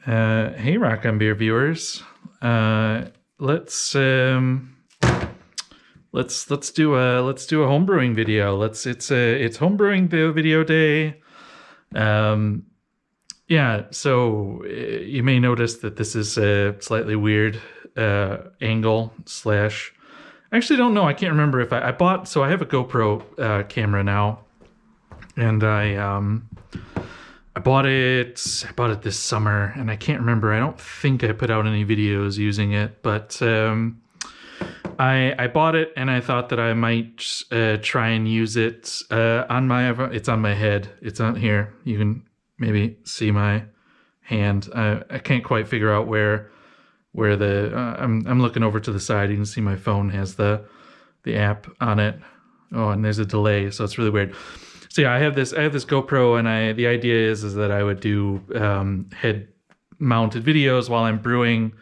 Hey, Rock on Beer viewers. Let's do a homebrewing video. It's homebrewing video day. Yeah. So you may notice that this is a slightly weird angle slash. I actually don't know. I can't remember if I bought. So I have a GoPro camera now, and I bought it this summer, and I can't remember. I don't think I put out any videos using it, but I bought it, and I thought that I might try and use it it's on my head. It's on here. You can maybe see my hand. I can't quite figure out where the I'm looking over to the side. You can see my phone has the app on it. Oh, and there's a delay, so it's really weird. So yeah, I have this GoPro, and the idea is that I would do head mounted videos while I'm brewing.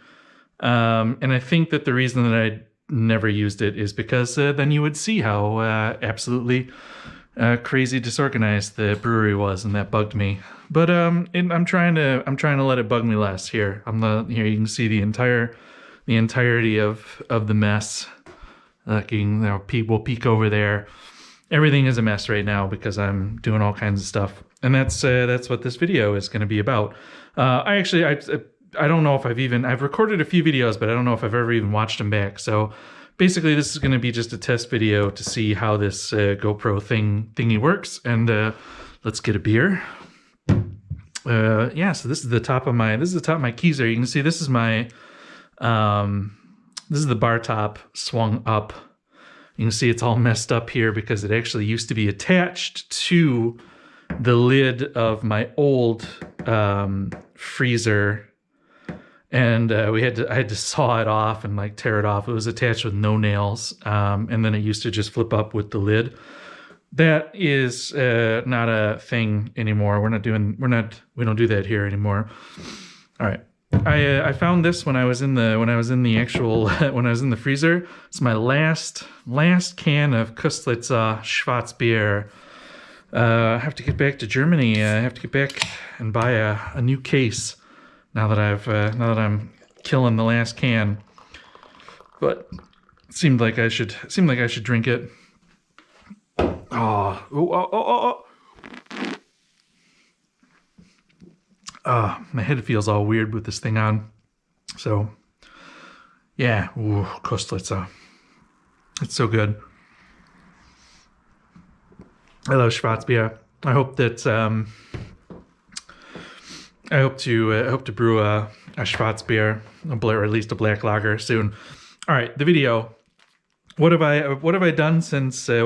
And I think that the reason that I never used it is because then you would see how absolutely crazy disorganized the brewery was, and that bugged me. But I'm trying to let it bug me less. Here you can see the entirety of the mess. We'll peek over there. Everything is a mess right now because I'm doing all kinds of stuff, and that's what this video is going to be about. I don't know if I've recorded a few videos, but I don't know if I've ever even watched them back. So basically, this is going to be just a test video to see how this GoPro thingy works. And let's get a beer. Yeah, so this is the top of my Keezer. You can see this is my this is the bar top swung up. You can see it's all messed up here because it actually used to be attached to the lid of my old freezer, and I had to saw it off and like tear it off. It was attached with no nails, and then it used to just flip up with the lid. That is not a thing anymore. We don't do that here anymore. All right. I found this when I was in the freezer. It's my last can of Köstlicher Schwarzbier. I have to get back to Germany. I have to get back and buy a new case now that I'm killing the last can. But it seemed like I should drink it. My head feels all weird with this thing on. So, yeah. Ooh, Köstlicher. It's so good. I love Schwarzbier. I hope that I hope to brew a Schwarzbier, or at least a black lager soon. All right, the video. What have I done since the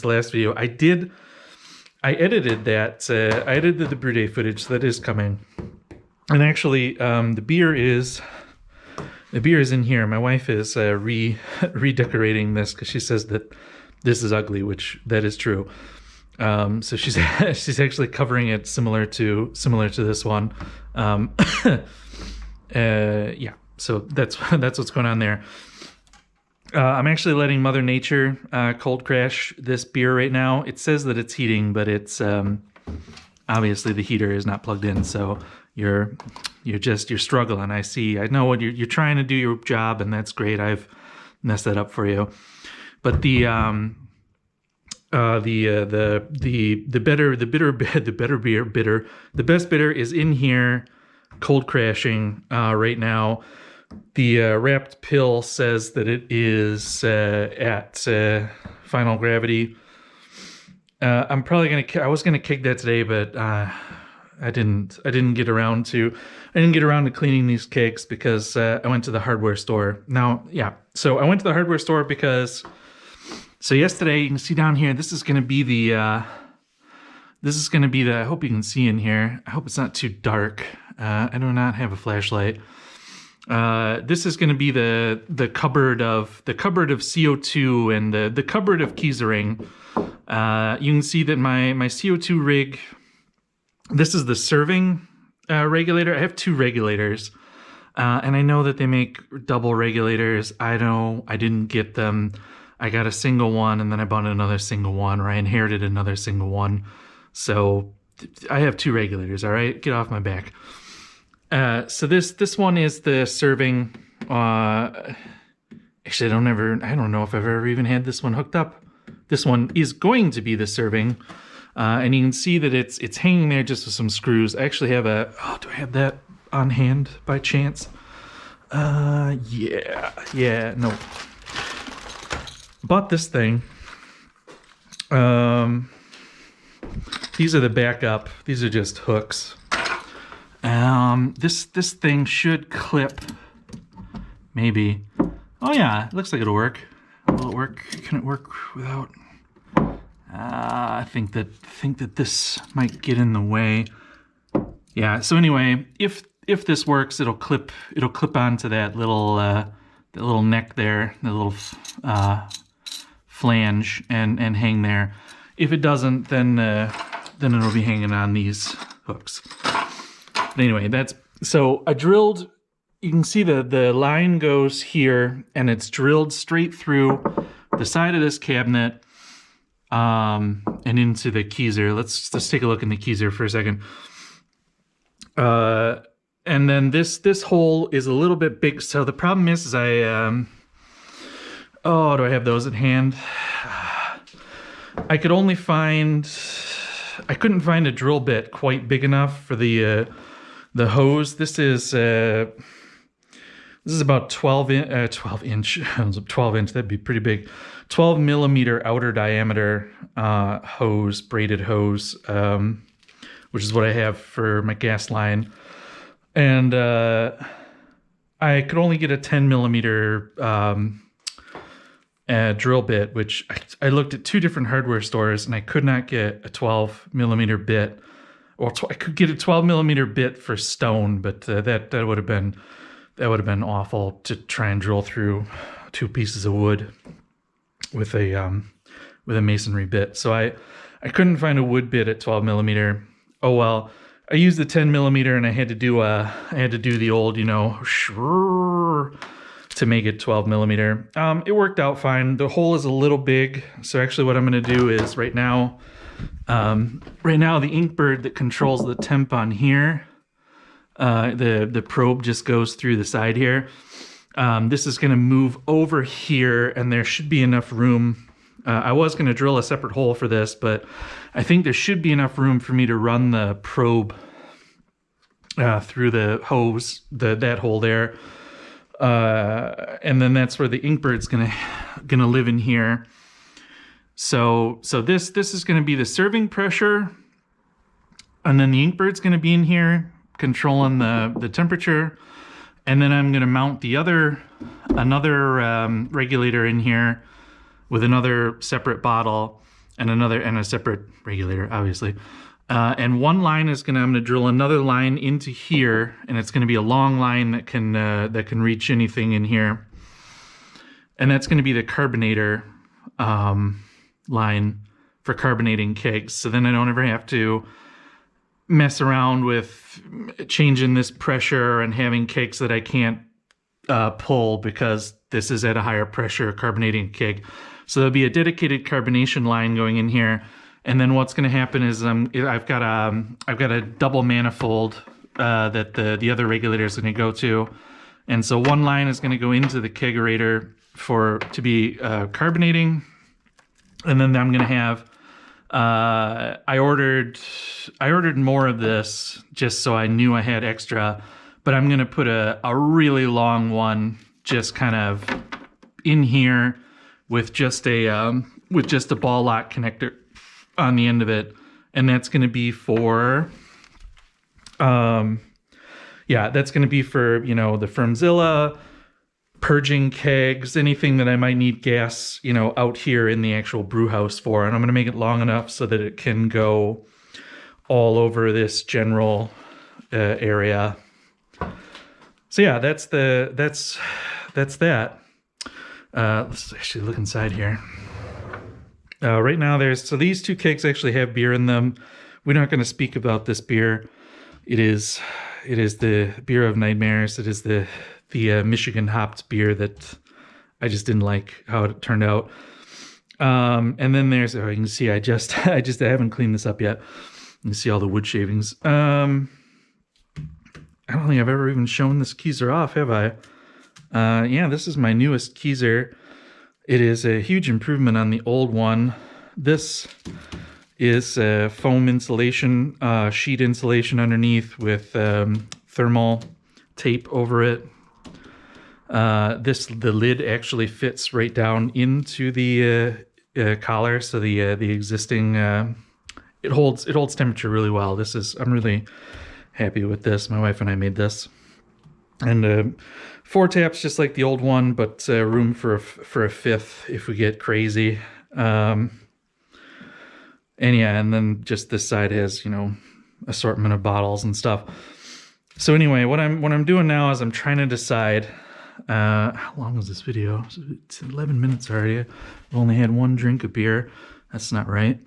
last video? I edited that. I edited the brew day footage, so that is coming. And actually, the beer is in here. My wife is redecorating this because she says that this is ugly, which that is true. So she's actually covering it similar to this one. Yeah. So that's what's going on there. I'm actually letting Mother Nature cold crash this beer right now. It says that it's heating, but it's obviously the heater is not plugged in, so you're struggling. I know what you're trying to do your job, and that's great. I've messed that up for you. But the best bitter is in here, cold crashing right now. The wrapped pill says that it is at final gravity. I was gonna keg that today, but I didn't get around to cleaning these kegs because I went to the hardware store. Now, yeah. So I went to the hardware store because yesterday, you can see down here, this is gonna be the I hope you can see in here. I hope it's not too dark. I do not have a flashlight. This is going to be the cupboard of CO2 and the cupboard of Keezering. You can see that my CO2 rig, this is the serving regulator. I have two regulators, and I know that they make double regulators. I didn't get them. I got a single one, and then I bought another single one, or I inherited another single one. So I have two regulators. All right, get off my back. So this one is the serving. Actually, I don't know if I've ever even had this one hooked up. This one is going to be the serving, and you can see that it's hanging there just with some screws. I actually have do I have that on hand by chance? Yeah, no. Bought this thing. These are the backup. These are just hooks. This thing should clip. Maybe. Oh yeah, it looks like it'll work. Will it work? Can it work without? I think that this might get in the way. Yeah. So anyway, if this works, it'll clip onto that little neck there, the little flange, and hang there. If it doesn't, then it'll be hanging on these hooks. But anyway, so I drilled. You can see the line goes here, and it's drilled straight through the side of this cabinet, and into the Keezer. Let's take a look in the Keezer for a second. And then this hole is a little bit big. So the problem is do I have those at hand? I couldn't find a drill bit quite big enough for the hose. This is about 12 inch, that'd be pretty big. 12 millimeter outer diameter hose, braided hose, which is what I have for my gas line. And I could only get a 10 millimeter drill bit, which I looked at 2 different hardware stores, and I could not get a 12 millimeter bit. Well, I could get a 12 millimeter bit for stone, but that would have been awful to try and drill through 2 pieces of wood with a masonry bit. So I couldn't find a wood bit at 12 millimeter. Oh well. I used the 10 millimeter, and I had to do the old, to make it 12 millimeter. It worked out fine. The hole is a little big, so actually what I'm going to do is right now the ink bird that controls the temp on here, the probe just goes through the side here. This is going to move over here, and there should be enough room. I was going to drill a separate hole for this, but I think there should be enough room for me to run the probe through the hose, that hole there. And then that's where the inkbird's gonna live in here. So this is gonna be the serving pressure, and then the inkbird's gonna be in here controlling the temperature, and then I'm gonna mount another regulator in here with another separate bottle and a separate regulator, obviously. And one line is I'm gonna drill another line into here, and it's gonna be a long line that can reach anything in here. And that's gonna be the carbonator line for carbonating kegs. So then I don't ever have to mess around with changing this pressure and having kegs that I can't pull because this is at a higher pressure carbonating keg. So there'll be a dedicated carbonation line going in here. And then what's going to happen is I've got a double manifold that the other regulator is going to go to, and so one line is going to go into the kegerator to be carbonating, and then I'm going to have I ordered more of this just so I knew I had extra, but I'm going to put a really long one just kind of in here with just a ball lock connector on the end of it, and that's going to be for that's going to be for the Firmzilla, purging kegs, anything that I might need gas out here in the actual brew house for. And I'm going to make it long enough so that it can go all over this general area. So yeah, that's that. Let's actually look inside here. Right now these 2 kegs actually have beer in them. We're not going to speak about this beer. It is the beer of nightmares. It is the Michigan hopped beer that I just didn't like how it turned out. And then you can see I haven't cleaned this up yet. You can see all the wood shavings. I I don't think I've ever even shown this Keezer off, have I? Yeah, this is my newest Keezer. It is a huge improvement on the old one. This is foam insulation, sheet insulation underneath with thermal tape over it. The lid actually fits right down into the collar, so the existing it holds temperature really well. I'm really happy with this. My wife and I made this, and 4 taps just like the old one, but room for a 5th if we get crazy. And yeah, and then just this side has, you know, assortment of bottles and stuff. So anyway, what I'm doing now is I'm trying to decide how long is this video? It's 11 minutes already. I've only had 1 drink of beer. That's not right.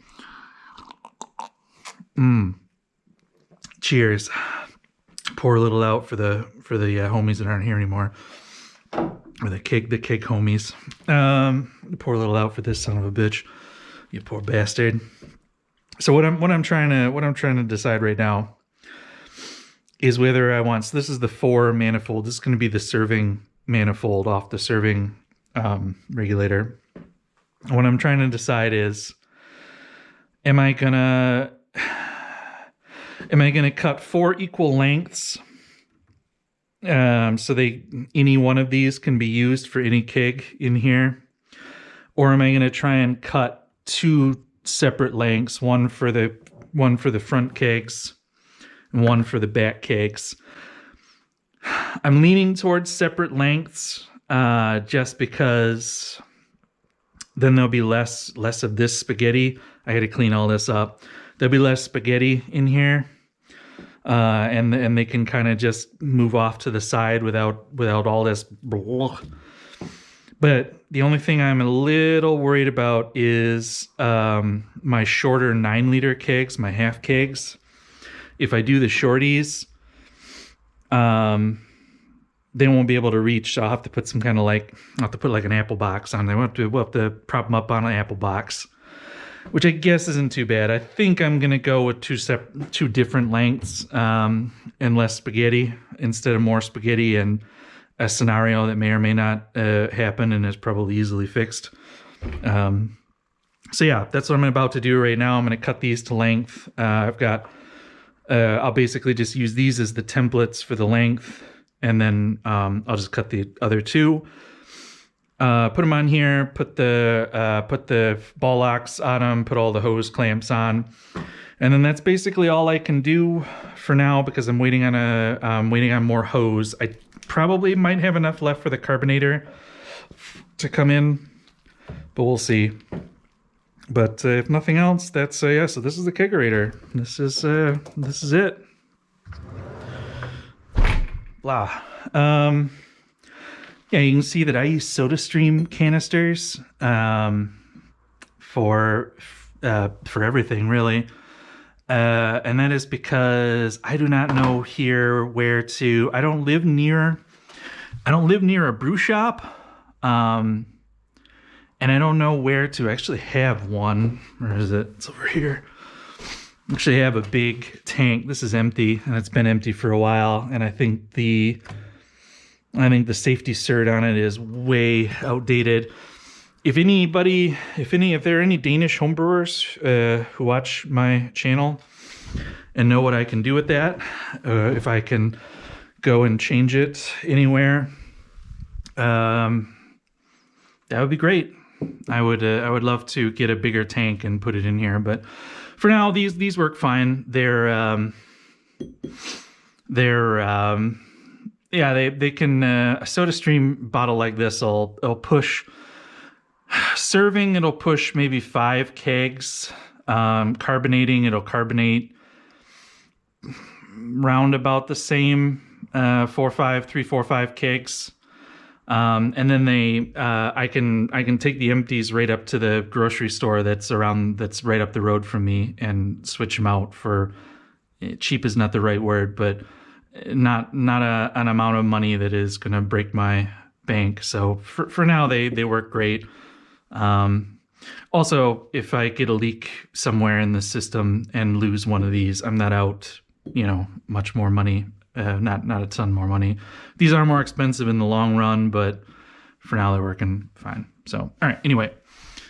Cheers. Pour a little out for the homies that aren't here anymore. Or the keg homies. Pour a little out for this son of a bitch. You poor bastard. So what I'm trying to decide right now is whether I want. So this is the 4 manifold. This is going to be the serving manifold off the serving regulator. What I'm trying to decide is, am I gonna cut 4 equal lengths? So any one of these can be used for any keg in here, or am I going to try and cut 2 separate lengths, one for the front kegs and one for the back kegs? I'm leaning towards separate lengths, just because then there'll be less of this spaghetti. I got to clean all this up. There'll be less spaghetti in here, and they can kind of just move off to the side without all this. But the only thing I'm a little worried about is my shorter 9-liter kegs, my half kegs. If I do the shorties, they won't be able to reach. So I'll have to put some kind of I'll have to put like an apple box on there. We'll have to prop them up on an apple box, which I guess isn't too bad. I think I'm gonna go with 2 different lengths, and less spaghetti instead of more spaghetti, and a scenario that may or may not happen and is probably easily fixed. So yeah, that's what I'm about to do right now. I'm going to cut these to length. I've got, I'll basically just use these as the templates for the length, and then I'll just cut the other 2. Put them on here, put the ball locks on them, put all the hose clamps on, and then that's basically all I can do for now, because I'm waiting on more hose. I probably might have enough left for the carbonator to come in, but we'll see. But if nothing else, that's yeah. So this is the kegerator. This is it. Blah. Yeah, you can see that I use SodaStream canisters for everything really. And that is because I do not know here where to. I don't live near a brew shop, and I don't know where to actually have one. Where is it? It's over here. Actually, I have a big tank. This is empty, and it's been empty for a while. And I think the safety cert on it is way outdated. If there are any Danish homebrewers who watch my channel and know what I can do with that, if I can go and change it anywhere, that would be great. I would love to get a bigger tank and put it in here, but for now these work fine. Yeah, they can a SodaStream bottle like this will push. Serving, it'll push maybe 5 kegs. Carbonating, it'll carbonate round about the same 3, 4, 5 kegs. And then I can take the empties right up to the grocery store that's right up the road from me and switch them out for cheap is not the right word, but not an amount of money that is going to break my bank. So for now they work great. Also, if I get a leak somewhere in the system and lose one of these, I'm not out, much more money not a ton more money. These are more expensive in the long run, but for now they're working fine. So, all right. Anyway,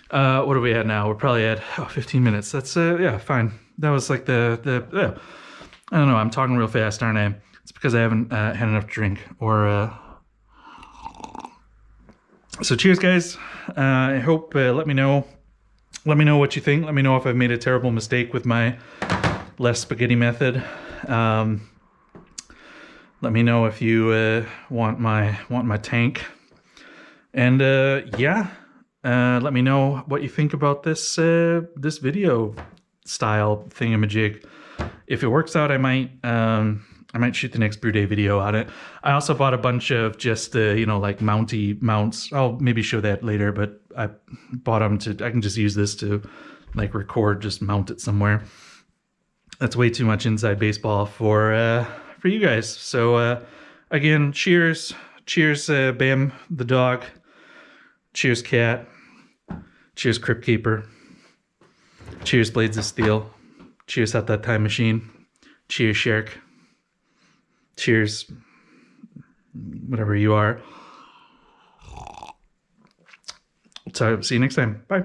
what are we at now? We're probably at 15 minutes. That's yeah, fine. That was like the I don't know. I'm talking real fast, aren't I? It's because I haven't had enough to drink. Or so cheers, guys. I hope let me know. Let me know what you think. Let me know if I've made a terrible mistake with my less spaghetti method. Let me know if you want my tank. And yeah, let me know what you think about this this video style thingamajig. If it works out, I might shoot the next brew day video on it. I also bought a bunch of just you know, like mounts. I'll maybe show that later, but I bought them I can just use this to like record, just mount it somewhere. That's way too much inside baseball for you guys. So again, cheers, Bam the dog. Cheers, cat. Cheers, Crypt Keeper. Cheers, Blades of Steel. Cheers, Out That Time Machine. Cheers, Shark. Cheers, whatever you are. So, see you next time. Bye.